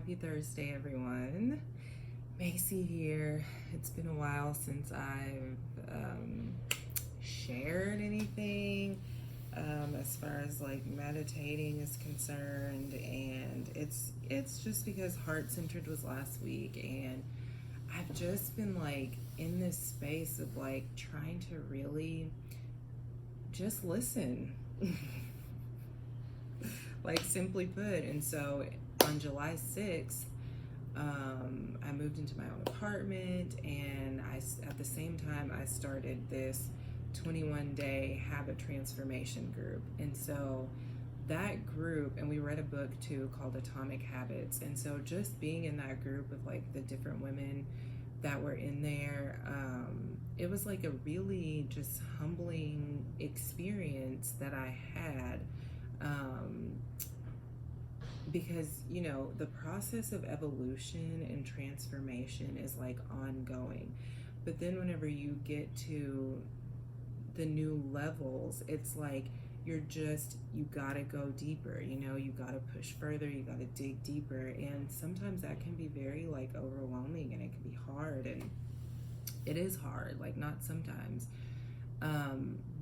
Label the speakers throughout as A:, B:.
A: Happy Thursday, everyone. Macy here. It's been a while since I've shared anything as far as like meditating is concerned, and it's just because Heart Centered was last week, and I've just been like in this space of like trying to really just listen. Like simply put. And so on July 6th, I moved into my own apartment, and at the same time I started this 21-day habit transformation group. And so that group, and we read a book too called Atomic Habits, and so just being in that group of like the different women that were in there, it was like a really just humbling experience that I had, because the process of evolution and transformation is like ongoing, but then whenever you get to the new levels, it's like you gotta go deeper, you gotta push further, you gotta dig deeper, and sometimes that can be very like overwhelming, and it can be hard, and it is hard, like not sometimes,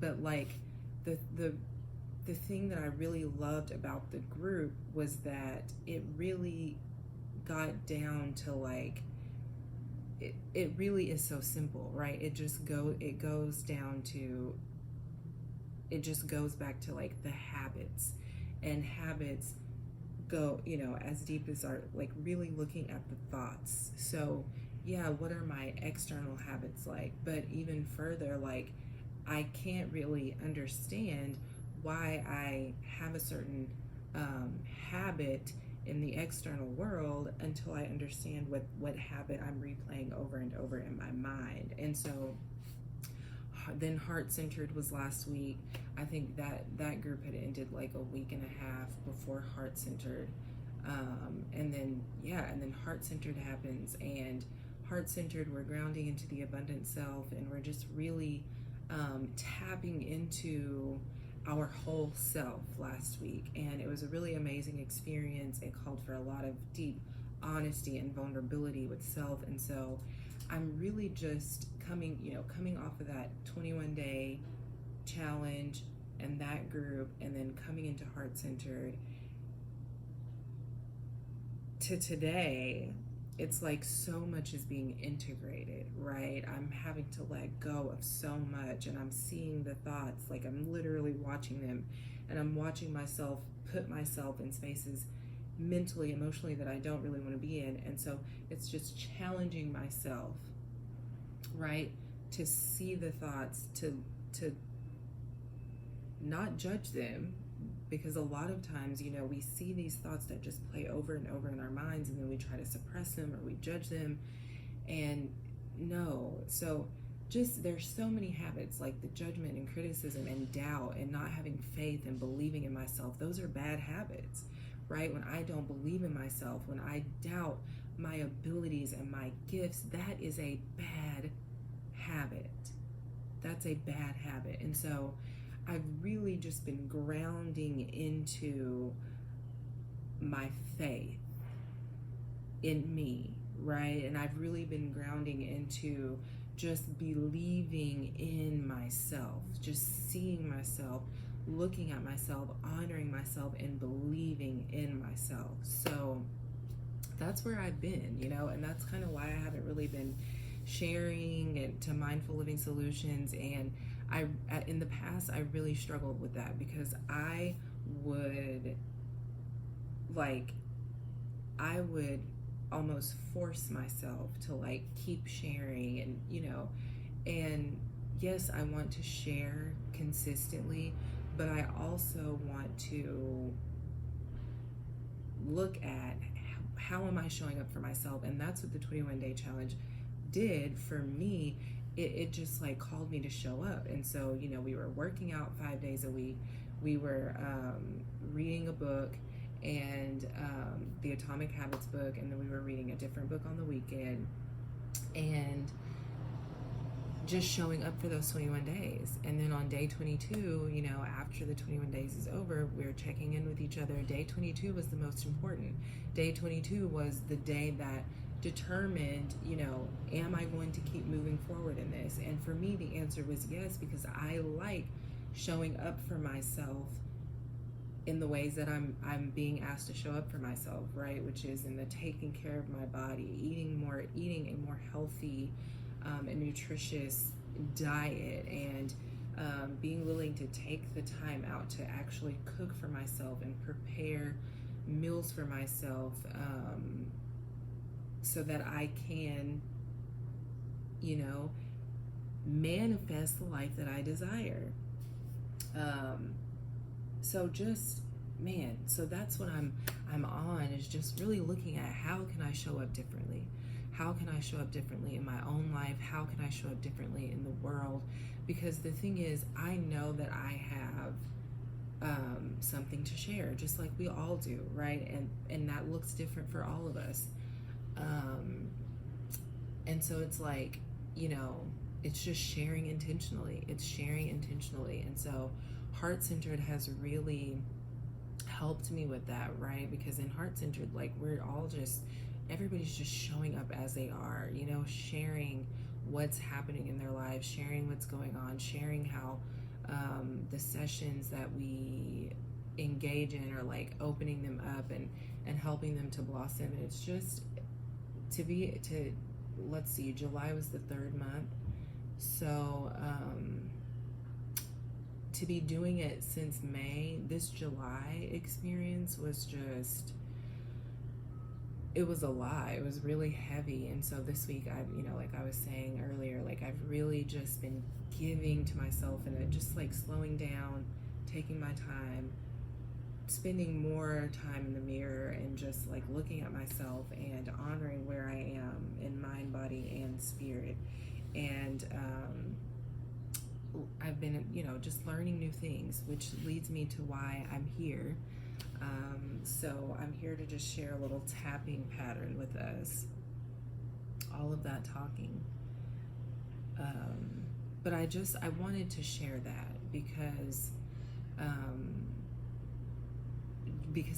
A: but like the thing that I really loved about the group was that it really got down to like, it really is so simple, right? It just goes back to like the habits, and habits go, as deep as our like really looking at the thoughts. So yeah, what are my external habits like? But even further, like I can't really understand why I have a certain habit in the external world until I understand what habit I'm replaying over and over in my mind. And so then Heart Centered was last week. I think that group had ended like a week and a half before Heart Centered, and then Heart Centered happens, and Heart Centered, we're grounding into the abundant self, and we're just really tapping into our whole self last week, and it was a really amazing experience. It called for a lot of deep honesty and vulnerability with self, and so I'm really just coming off of that 21-day challenge and that group, and then coming into Heart Centered to today. It's like so much is being integrated, right? I'm having to let go of so much, and I'm seeing the thoughts, like I'm literally watching them, and I'm watching myself put myself in spaces mentally, emotionally that I don't really want to be in. And so it's just challenging myself, right? To see the thoughts, to not judge them, because a lot of times, we see these thoughts that just play over and over in our minds, and then we try to suppress them or we judge them. And no, so just there's so many habits like the judgment and criticism and doubt and not having faith and believing in myself. Those are bad habits, right? When I don't believe in myself, when I doubt my abilities and my gifts, that is a bad habit. That's a bad habit. And so I've really just been grounding into my faith in me, right? And I've really been grounding into just believing in myself, just seeing myself, looking at myself, honoring myself, and believing in myself. So that's where I've been, and that's kind of why I haven't really been sharing it to Mindful Living Solutions. And in the past, I really struggled with that, because I would almost force myself to like keep sharing, and yes, I want to share consistently, but I also want to look at how am I showing up for myself. And that's what the 21-day challenge did for me. It just like called me to show up. And so we were working out 5 days a week, we were reading a book, and the Atomic Habits book, and then we were reading a different book on the weekend. And just showing up for those 21 days. And then on day 22, you know, after the 21 days is over, we're checking in with each other. Day 22 was the most important. Day 22 was the day that determined, you know, am I going to keep moving forward in this? And for me, the answer was yes, because I like showing up for myself in the ways that I'm being asked to show up for myself, right? Which is in the taking care of my body, eating a more healthy and nutritious diet, and being willing to take the time out to actually cook for myself and prepare meals for myself, so that I can, you know, manifest the life that I desire. So just, man, so that's what I'm on, is just really looking at how can I show up differently? How can I show up differently in my own life? How can I show up differently in the world? Because the thing is, I know that I have something to share, just like we all do, right? And that looks different for all of us. And so it's like, you know, it's just sharing intentionally. It's sharing intentionally. And so Heart-Centered has really helped me with that, right? Because in Heart-Centered, like, we're all just, everybody's just showing up as they are, you know, sharing what's happening in their lives, sharing what's going on, sharing how the sessions that we engage in are like opening them up and helping them to blossom. And it's just let's see, July was the third month. So to be doing it since May, this July experience was just, it was a lot. It was really heavy. And so this week, you know, like I was saying earlier, like I've really just been giving to myself, and it just like slowing down, taking my time, spending more time in the mirror, and just like looking at myself and honoring where I am in mind, body, and spirit. And I've been, you know, just learning new things, which leads me to why I'm here. So I'm here to just share a little tapping pattern with us. All of that talking. But I wanted to share that because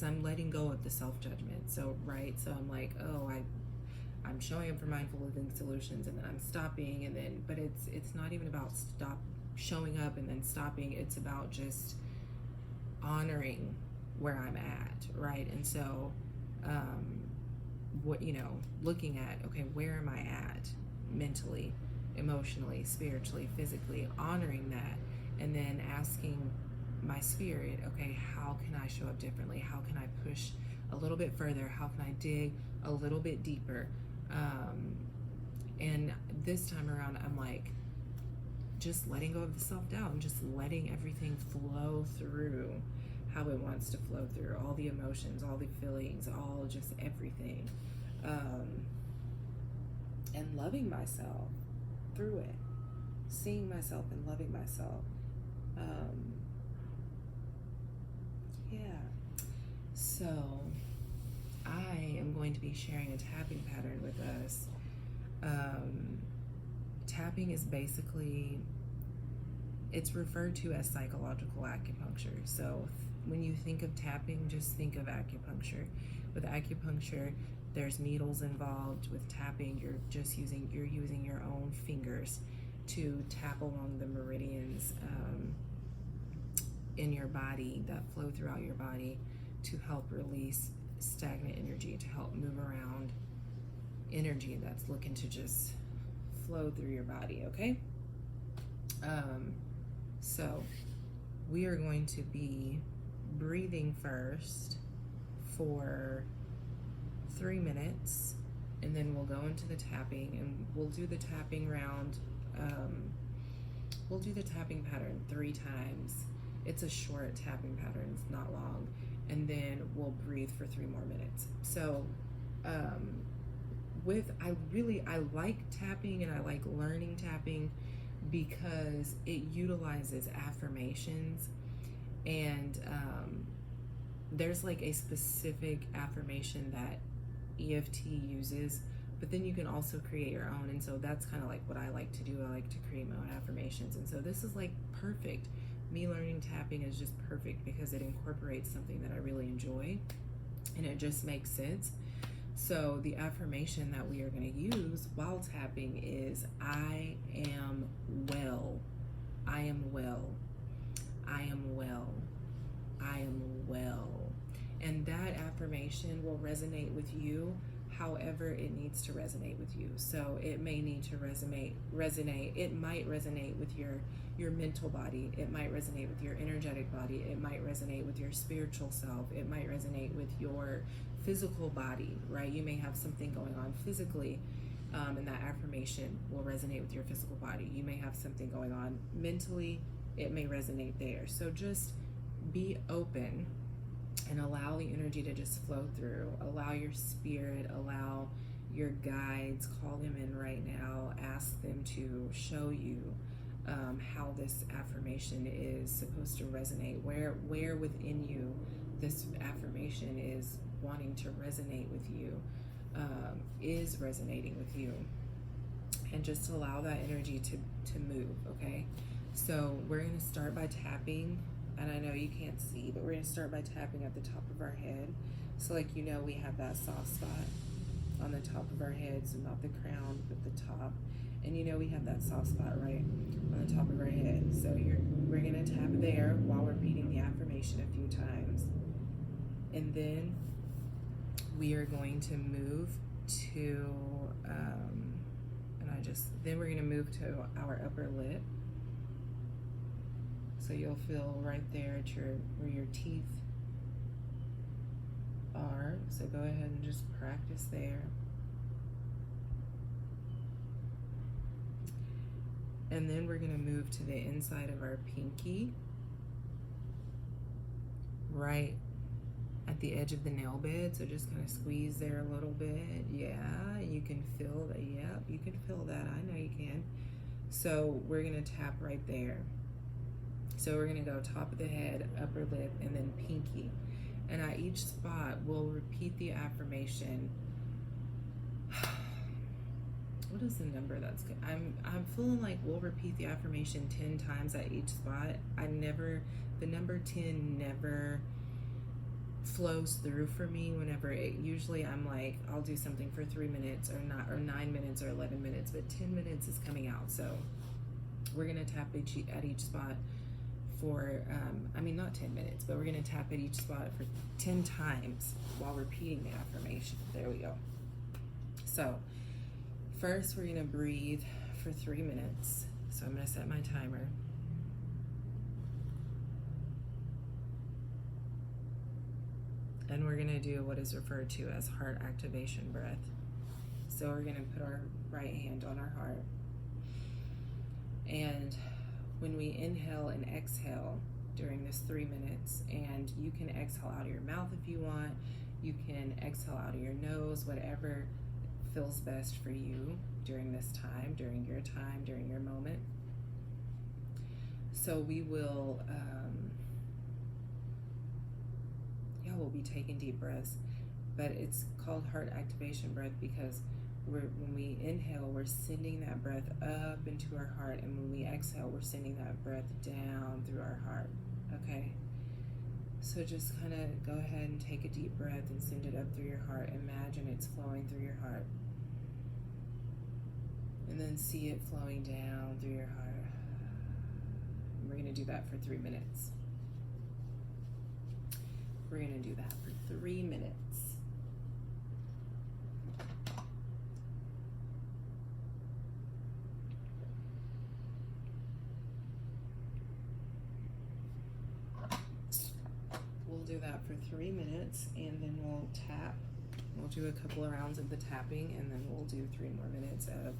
A: I'm letting go of the self-judgment. So, right, so I'm like, oh, I'm showing up for Mindful Living Solutions, and then I'm stopping, and then, but it's not even about showing up and then stopping. It's about just honoring where I'm at, right? And so, what, you know, looking at, okay, where am I at mentally, emotionally, spiritually, physically, honoring that, and then asking my spirit, okay, how can I show up differently? How can I push a little bit further? How can I dig a little bit deeper? And this time around, I'm like, just letting go of the self-doubt and just letting everything flow through how it wants to flow through, all the emotions, all the feelings, all just everything, and loving myself through it, seeing myself and loving myself. So I am going to be sharing a tapping pattern with us. Tapping is basically, it's referred to as psychological acupuncture. So when you think of tapping, just think of acupuncture. With acupuncture, there's needles involved. With tapping, you're using your own fingers to tap along the meridians in your body that flow throughout your body to help release stagnant energy, to help move around energy that's looking to just flow through your body, okay? So we are going to be breathing first for 3 minutes, and then we'll go into the tapping, and we'll do the tapping round. We'll do the tapping pattern 3 times. It's a short tapping pattern, it's not long. And then we'll breathe for 3 more minutes. So I like tapping, and I like learning tapping because it utilizes affirmations, and there's like a specific affirmation that EFT uses, but then you can also create your own. And so that's kind of like what I like to do. I like to create my own affirmations. And so this is like perfect. Me learning tapping is just perfect because it incorporates something that I really enjoy and it just makes sense. So the affirmation that we are going to use while tapping is I am well. I am well. I am well. I am well. And that affirmation will resonate with you however it needs to resonate with you. So it may need to resonate. It might resonate with your mental body. It might resonate with your energetic body. It might resonate with your spiritual self. It might resonate with your physical body, right? You may have something going on physically, and that affirmation will resonate with your physical body. You may have something going on mentally. It may resonate there. So just be open and allow the energy to just flow through. Allow your spirit, allow your guides, call them in right now, ask them to show you how this affirmation is supposed to resonate, where within you this affirmation is wanting to resonate with you, is resonating with you. And just allow that energy to move, okay? So we're going to start by tapping. And I know you can't see, but we're going to start by tapping at the top of our head. So like, you know, we have that soft spot on the top of our head, so not the crown, but the top. And you know, we have that soft spot right on the top of our head. So we're going to tap there while we're repeating the affirmation a few times. And then we are going to move to, then we're going to move to our upper lip. So you'll feel right there at where your teeth are. So go ahead and just practice there. And then we're going to move to the inside of our pinky, right at the edge of the nail bed. So just kind of squeeze there a little bit. Yeah, you can feel that. Yeah, you can feel that. I know you can. So we're going to tap right there. So we're going to go top of the head, upper lip, and then pinky. And at each spot, we'll repeat the affirmation. What is the number that's good? I'm feeling like we'll repeat the affirmation 10 times at each spot. The number 10 never flows through for me whenever usually I'm like, I'll do something for 3 minutes or 9 minutes or 11 minutes, but 10 minutes is coming out. So we're going to tap at each spot for, not 10 minutes, but we're going to tap at each spot for 10 times while repeating the affirmation. There we go. So first we're going to breathe for 3 minutes. So I'm going to set my timer. And we're going to do what is referred to as heart activation breath. So we're going to put our right hand on our heart. And when we inhale and exhale during this 3 minutes, and you can exhale out of your mouth if you want, you can exhale out of your nose, whatever feels best for you during this time, during your moment. So we will, we'll be taking deep breaths, but it's called heart activation breath because when we inhale, we're sending that breath up into our heart, and when we exhale, we're sending that breath down through our heart, okay? So just kind of go ahead and take a deep breath and send it up through your heart. Imagine it's flowing through your heart. And then see it flowing down through your heart. And we're going to do that for 3 minutes. We're going to do that for 3 minutes. We'll do that for 3 minutes, and then we'll tap. We'll do a couple of rounds of the tapping, and then we'll do 3 more minutes of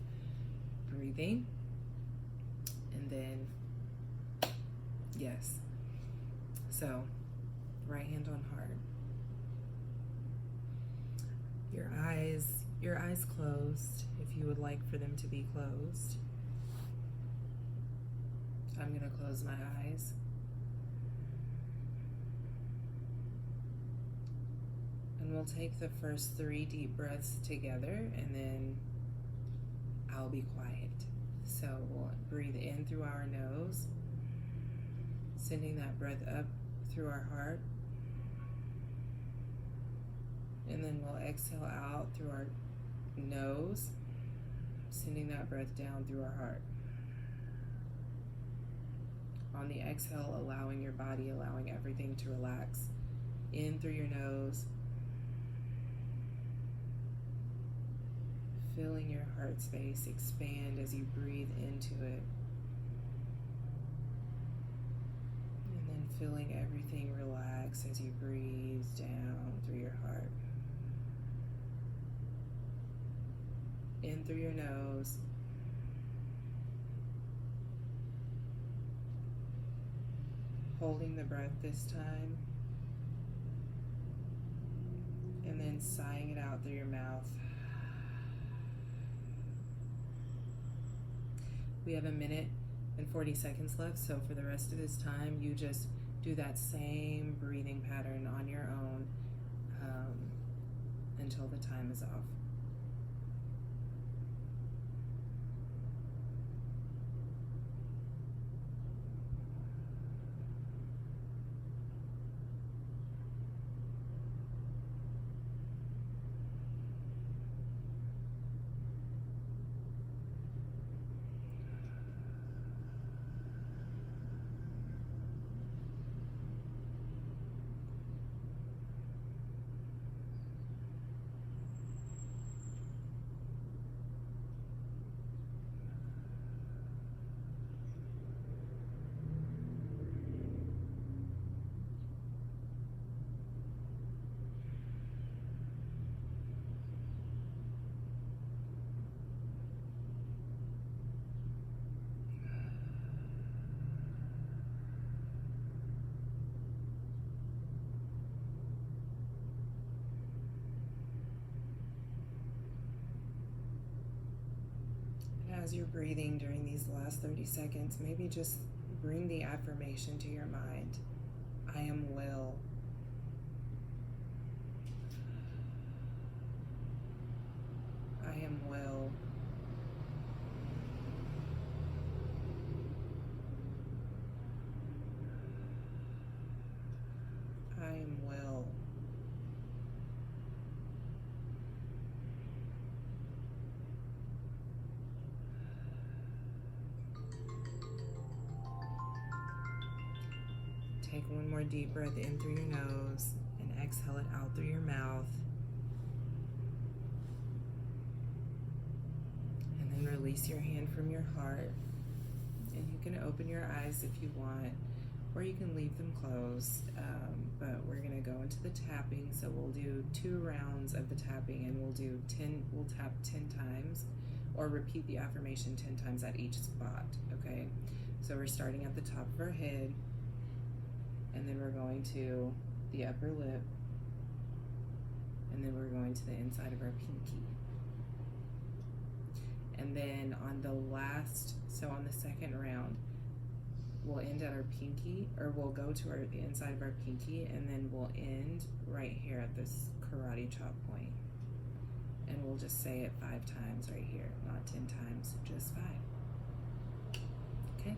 A: breathing. And then, yes. So, right hand on heart. Your eyes closed, if you would like for them to be closed. I'm going to close my eyes. And we'll take the first 3 deep breaths together, and then I'll be quiet. So we'll breathe in through our nose, sending that breath up through our heart. And then we'll exhale out through our nose, sending that breath down through our heart. On the exhale, allowing your body, allowing everything to relax. In through your nose, feeling your heart space expand as you breathe into it. And then feeling everything relax as you breathe down through your heart. In through your nose. Holding the breath this time. And then sighing it out through your mouth. We have 1 minute and 40 seconds left, so for the rest of this time, you just do that same breathing pattern on your own until the time is off. As you're breathing during these last 30 seconds, maybe just bring the affirmation to your mind. I am well. I am well. I am well. Take one more deep breath in through your nose and exhale it out through your mouth. And then release your hand from your heart. And you can open your eyes if you want, or you can leave them closed. But we're going to go into the tapping. So we'll do 2 rounds of the tapping, and we'll tap 10 times, or repeat the affirmation 10 times at each spot, okay? So we're starting at the top of our head, and then we're going to the upper lip, and then we're going to the inside of our pinky. And then on the second round, we'll end at our pinky, or we'll go to the inside of our pinky, and then we'll end right here at this karate chop point. And we'll just say it 5 times right here, not 10 times, just 5. Okay?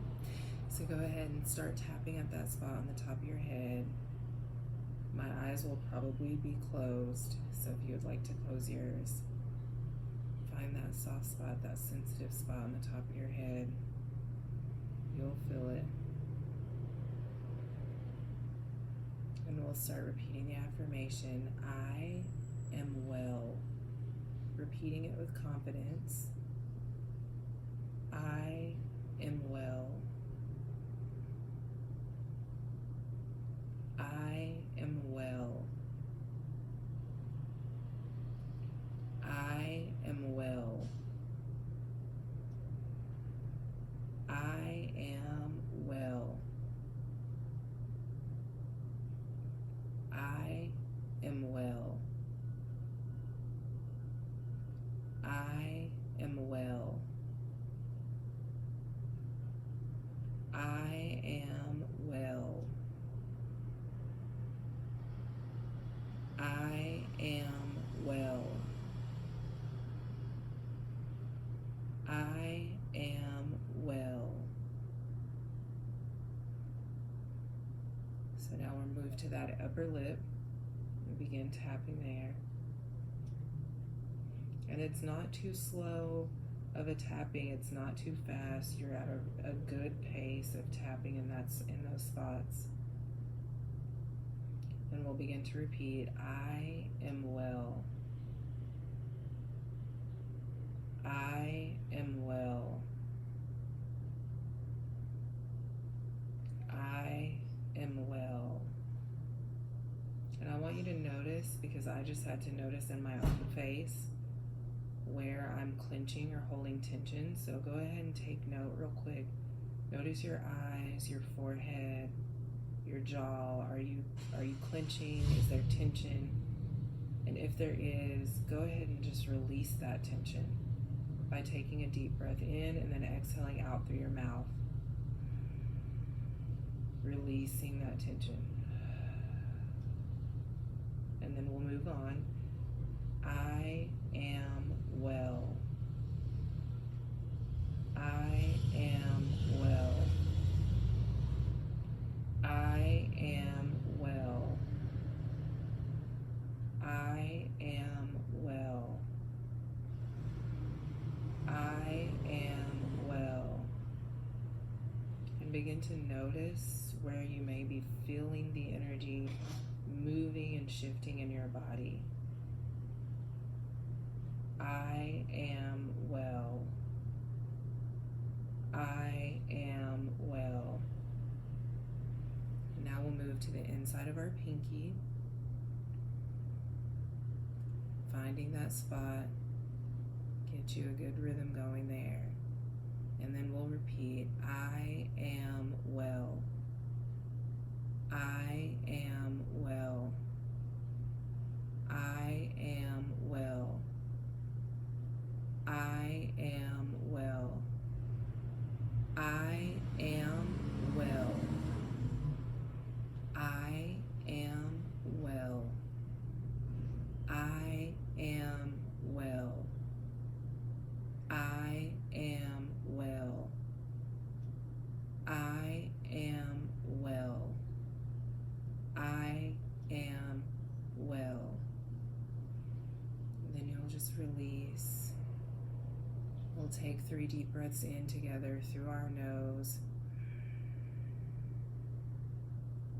A: So go ahead and start tapping at that spot on the top of your head. My eyes will probably be closed, so if you would like to close yours, find that soft spot, that sensitive spot on the top of your head. You'll feel it. And we'll start repeating the affirmation, I am well. Repeating it with confidence. I am well. I am well. I am well. I am well. I am well. I am move to that upper lip and begin tapping there. And it's not too slow of a tapping, it's not too fast. You're at a good pace of tapping, and that's in those spots. And we'll begin to repeat, I am well. I am well. I am well. And I want you to notice, because I just had to notice in my own face where I'm clenching or holding tension. So go ahead and take note real quick. Notice your eyes, your forehead, your jaw. Are you clenching? Is there tension? And if there is, go ahead and just release that tension by taking a deep breath in and then exhaling out through your mouth. Releasing that tension. And then we'll move on. I am well. I am well. I am well. I am well. I am well. And begin to notice where you may be feeling the energy moving and shifting in your body. I am well. I am well. Now we'll move to the inside of our pinky, finding that spot, get you a good rhythm going there. And then we'll repeat, I am well. I am well. I am well. I am well. I am well. I am well. I am well. I am well. I am well. I am well. And then you'll just release. We'll take 3 deep breaths in together through our nose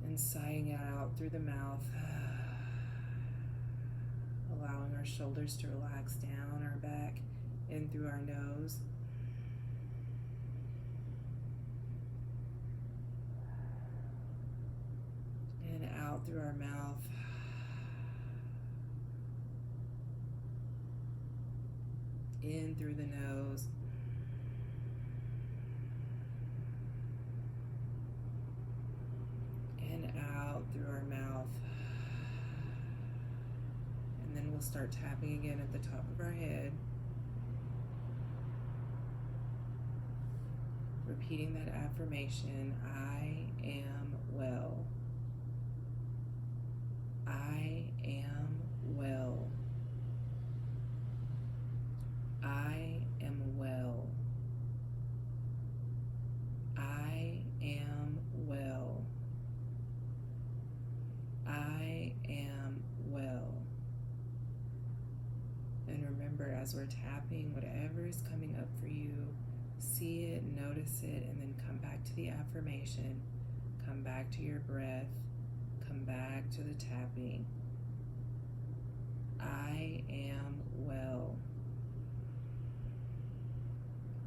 A: and sighing out through the mouth, allowing our shoulders to relax down our back in through our nose. And out through our mouth. In through the nose. And out through our mouth. And then we'll start tapping again at the top of our head. Repeating that affirmation, I am well. I am well. I am well. I am well. I am well. And remember, as we're tapping, whatever is coming up for you, see it, notice it, and then come back to the affirmation. Come back to your breath. Come back to the tapping. I am well.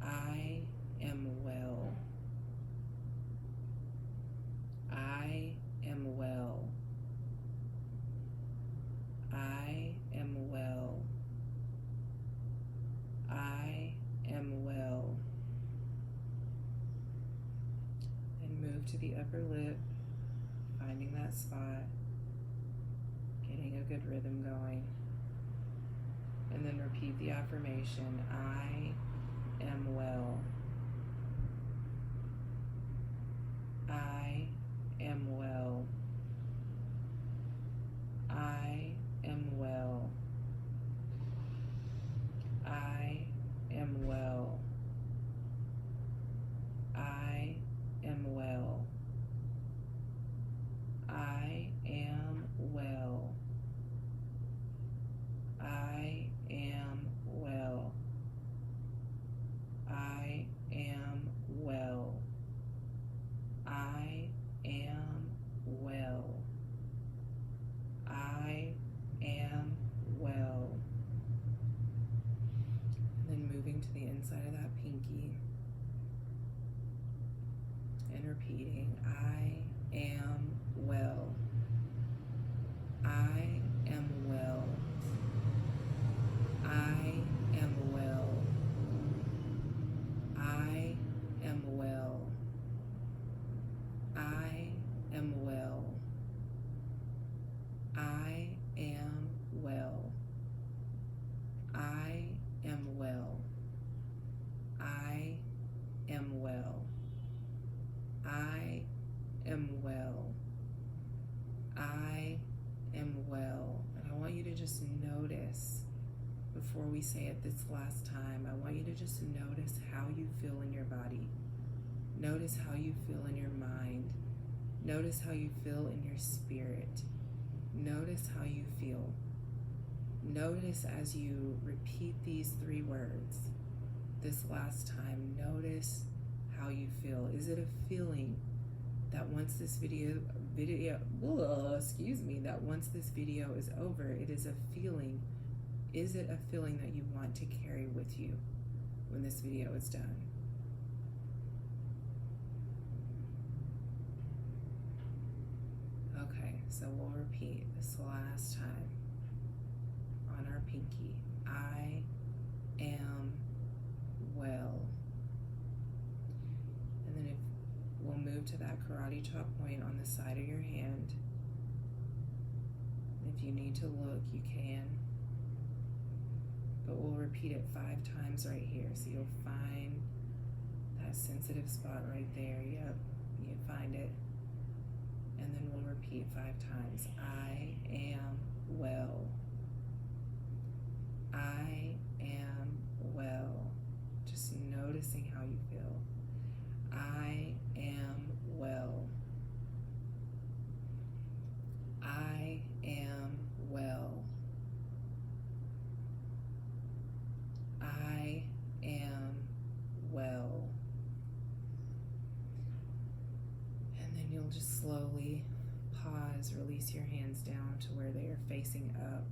A: I am well. I am well. I am well. I am well. And move to the upper lip, finding that spot, getting a good rhythm going. And then repeat the affirmation, I am well. I am well. I am well. I am well. I am well. I before we say it this last time, I want you to just notice how you feel in your body. Notice how you feel in your mind. Notice how you feel in your spirit. Notice how you feel. Notice as you repeat these 3 words this last time, notice how you feel. Is it a feeling that once this that once this video is over, it is a feeling? Is it a feeling that you want to carry with you when this video is done? Okay, so we'll repeat this last time on our pinky. I am well. And then we'll move to that karate chop point on the side of your hand. If you need to look, you can. But we'll repeat it 5 times right here. So you'll find that sensitive spot right there. Yep, you find it. And then we'll repeat 5 times. I am well. I am well. Just noticing how you feel. I am well. I am well. I am well. And then you'll just slowly pause, release your hands down to where they are facing up.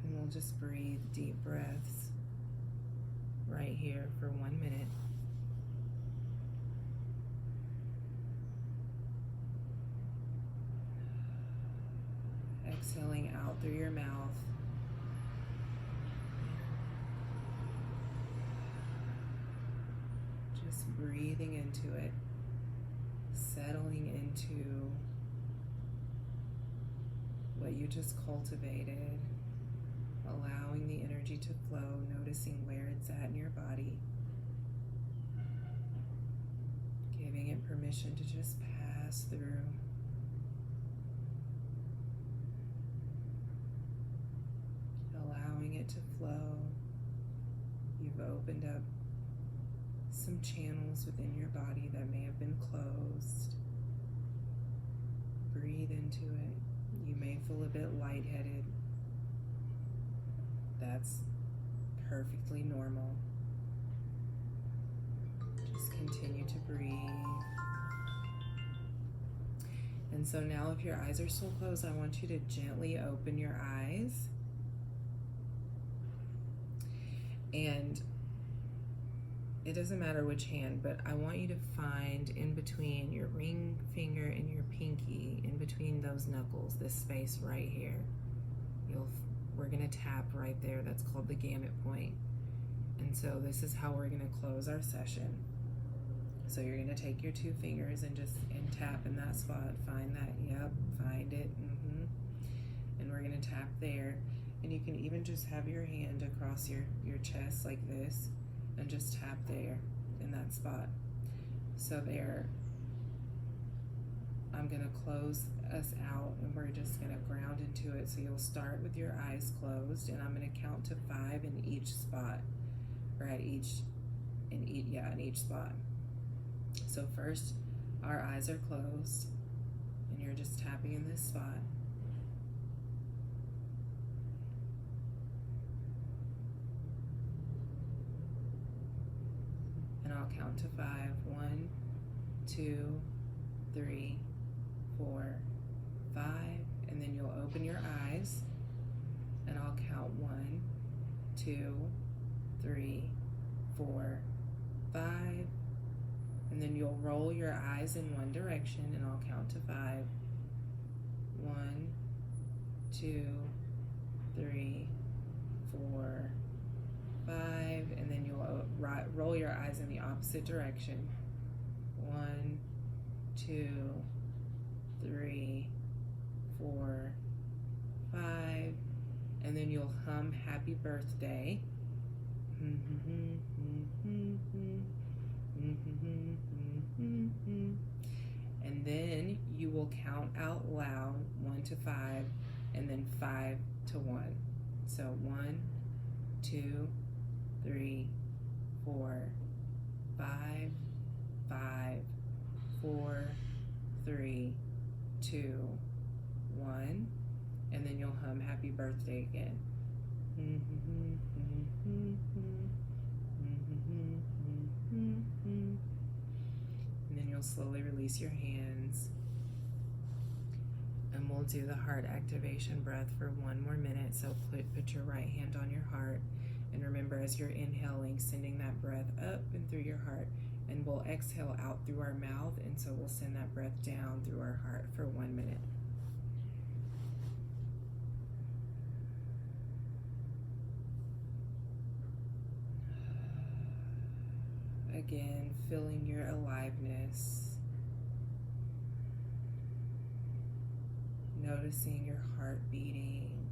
A: And we'll just breathe deep breaths right here for 1 minute. Exhaling out through your mouth. Just breathing into it, settling into what you just cultivated, allowing the energy to flow, noticing where it's at in your body, giving it permission to just pass through. Allowing it to flow. You've opened up some channels within your body that may have been closed. Breathe into it. You may feel a bit lightheaded. That's perfectly normal. Just continue to breathe. And so now if your eyes are still closed, I want you to gently open your eyes. And it doesn't matter which hand, but I want you to find in between your ring finger and your pinky, in between those knuckles, this space right here. We're gonna tap right there. That's called the gamut point. And so this is how we're gonna close our session. So you're gonna take your 2 fingers and tap in that spot. Find that, yep, find it. And we're gonna tap there. And you can even just have your hand across your chest like this and just tap there in that spot. So there, I'm gonna close us out and we're just gonna ground into it. So you'll start with your eyes closed and I'm gonna count to 5 in each spot, or in each spot. So first, our eyes are closed and you're just tapping in this spot. And I'll count to 5. 1, 2, 3, 4, 5, and then you'll open your eyes and I'll count 1, 2, 3, 4, 5, and then you'll roll your eyes in one direction and I'll count to 5. 1, 2, 3, 4, 5, and then you'll roll your eyes in the opposite direction. 1, 2, 3, 4, 5, and then you'll hum happy birthday. And then you will count out loud 1 to 5 and then 5 to 1. So 1, 2, 3, 4, 5, 5, 4, 3, 2, 1. And then you'll hum Happy Birthday again. And then you'll slowly release your hands. And we'll do the heart activation breath for 1 more minute. So put your right hand on your heart. And remember, as you're inhaling, sending that breath up and through your heart. And we'll exhale out through our mouth. And so we'll send that breath down through our heart for 1 minute. Again, feeling your aliveness. Noticing your heart beating.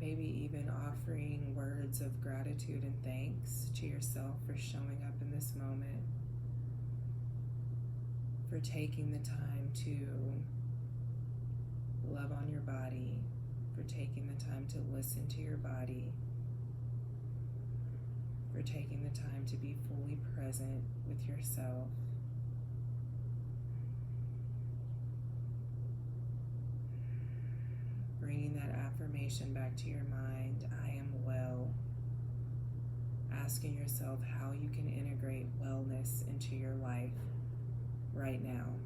A: Maybe even offering words of gratitude and thanks to yourself for showing up in this moment. For taking the time to love on your body. For taking the time to listen to your body. For taking the time to be fully present with yourself. Bringing that affirmation back to your mind, I am well. Asking yourself how you can integrate wellness into your life right now.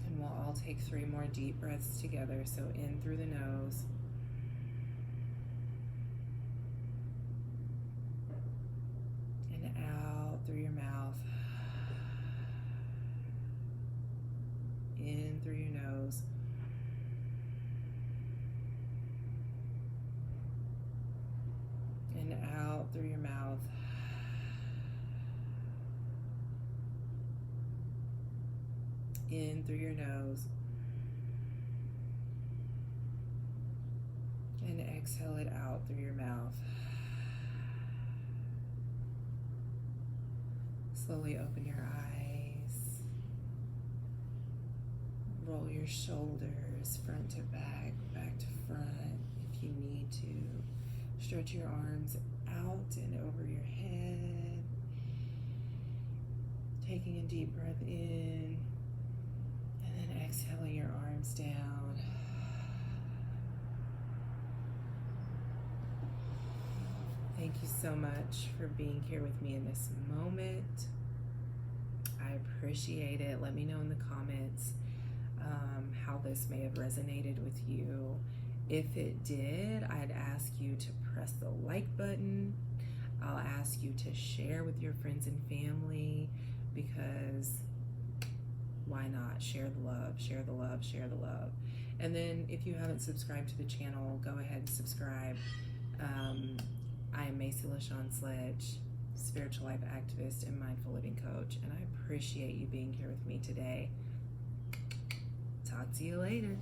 A: And we'll all take 3 more deep breaths together. So in through the nose. And out through your mouth. In through your nose. And out through your mouth. In through your nose. And exhale it out through your mouth. Slowly open your eyes. Roll your shoulders front to back, back to front if you need to. Stretch your arms out and over your head. Taking a deep breath in. And then exhaling your arms down. Thank you so much for being here with me in this moment. I appreciate it. Let me know in the comments how this may have resonated with you. If it did, I'd ask you to press the like button. I'll ask you to share with your friends and family, because why not? Share the love, share the love, share the love. And then if you haven't subscribed to the channel, go ahead and subscribe. I am Macy LaShawn Sledge, spiritual life activist and mindful living coach, and I appreciate you being here with me today. Talk to you later.